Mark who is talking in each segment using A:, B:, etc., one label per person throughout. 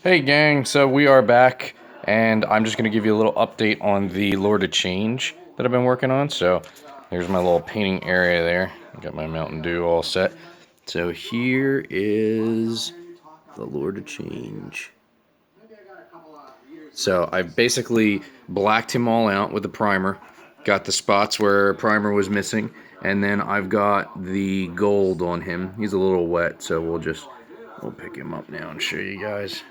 A: Hey gang, so we are back, and I'm just going to give you a little update on the Lord of Change that I've been working on. So here's my little painting area there. I got my Mountain Dew all set. So here is the Lord of Change. So I basically blacked him all out with the primer, got the spots where primer was missing, and then I've got the gold on him. He's a little wet, so we'll pick him up now and show you guys.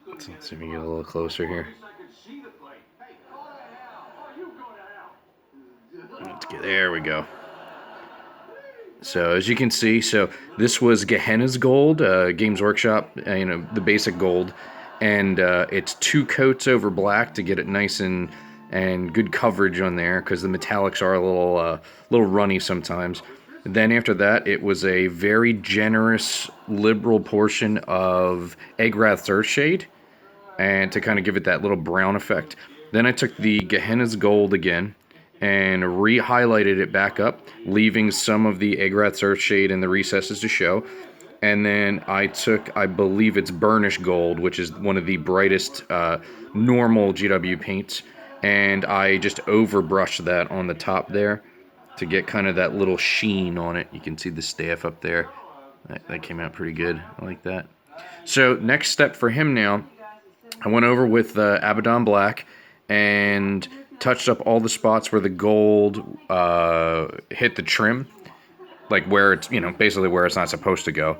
A: Let's see if we can get a little closer here. There we go. So as you can see, this was Gehenna's gold, Games Workshop, the basic gold, and it's 2 coats over black to get it nice and good coverage on there, because the metallics are a little runny sometimes. Then after that, it was a very generous, liberal portion of Eggrath's Earthshade, and to kind of give it that little brown effect. Then I took the Gehenna's Gold again and re-highlighted it back up, leaving some of the Eggrath's Earthshade in the recesses to show. And then I took, I believe it's Burnish Gold, which is one of the brightest normal GW paints, and I just overbrushed that on the top there to get kind of that little sheen on it. You can see the staff up there. That came out pretty good. I like that. So next step for him now, I went over with Abaddon Black and touched up all the spots where the gold hit the trim, like where it's, basically where it's not supposed to go,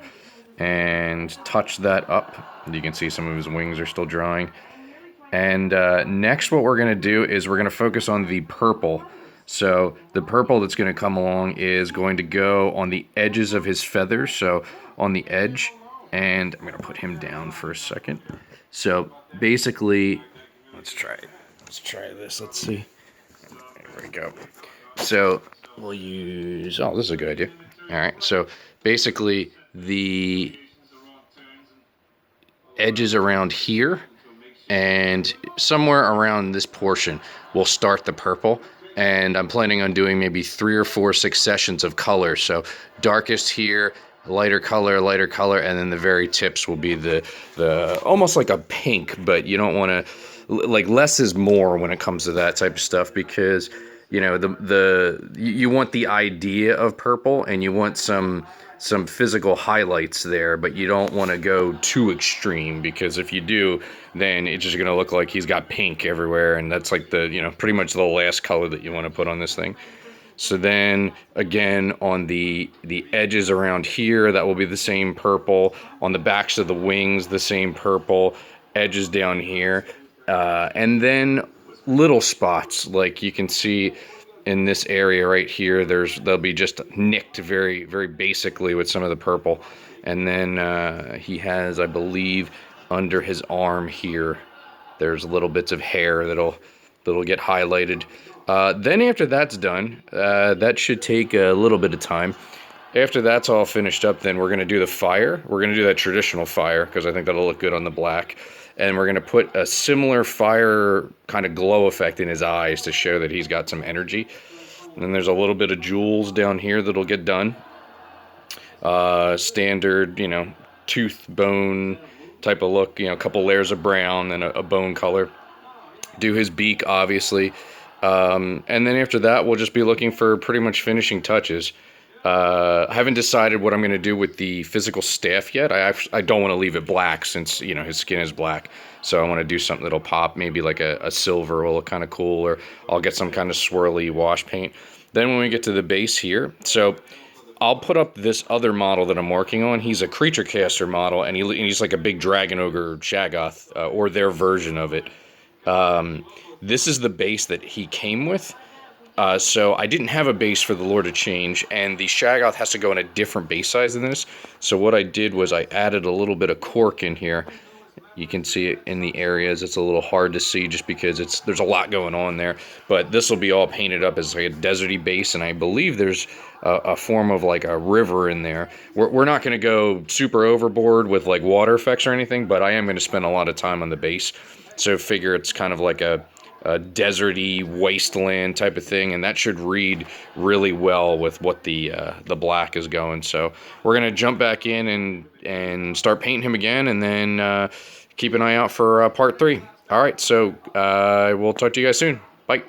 A: and touched that up. You can see some of his wings are still drying. And next what we're going to do is we're going to focus on the purple. So the purple that's going to come along is going to go on the edges of his feathers, so on the edge. And I'm going to put him down for a second. So basically, let's try it. Let's try this. Let's see. There we go. So we'll use, oh, this is a good idea. All right. So basically the edges around here and somewhere around this portion we'll start the purple, and I'm planning on doing maybe 3 or 4 successions of color. So darkest here, lighter color, and then the very tips will be the almost like a pink, but you don't want to, like, less is more when it comes to that type of stuff, because you want the idea of purple and you want some physical highlights there, but you don't want to go too extreme, because if you do, then it's just going to look like he's got pink everywhere, and that's like the, pretty much the last color that you want to put on this thing. So then again, on the edges around here, that will be the same purple. On the backs of the wings, the same purple. Edges down here, and then little spots, like you can see in this area right here, they'll be just nicked very, very basically with some of the purple. And then he has, I believe, under his arm here, there's little bits of hair that'll get highlighted. Then after that's done, that should take a little bit of time. After that's all finished up, then we're going to do the fire. We're going to do that traditional fire, because I think that'll look good on the black. And we're going to put a similar fire kind of glow effect in his eyes to show that he's got some energy. And then there's a little bit of jewels down here that'll get done. Standard, tooth, bone type of look, a couple layers of brown and a bone color. Do his beak, obviously. And then after that, we'll just be looking for pretty much finishing touches. I haven't decided what I'm going to do with the physical staff yet. I don't want to leave it black, since, his skin is black. So I want to do something that'll pop, maybe like a silver will look kind of cool, or I'll get some kind of swirly wash paint. Then when we get to the base here, so I'll put up this other model that I'm working on. He's a creature caster model, and he's like a big dragon ogre Shaggoth, or their version of it. This is the base that he came with. So I didn't have a base for the Lord of Change, and the Shaggoth has to go in a different base size than this. So what I did was I added a little bit of cork in here. You can see it in the areas. It's a little hard to see just because there's a lot going on there. But this will be all painted up as like a deserty base, and I believe there's a form of like a river in there. We're not going to go super overboard with like water effects or anything, but I am going to spend a lot of time on the base. So figure it's kind of like a deserty wasteland type of thing, and that should read really well with what the black is going. So we're gonna jump back in and start painting him again, and then keep an eye out for part 3. All right, so we'll talk to you guys soon. Bye.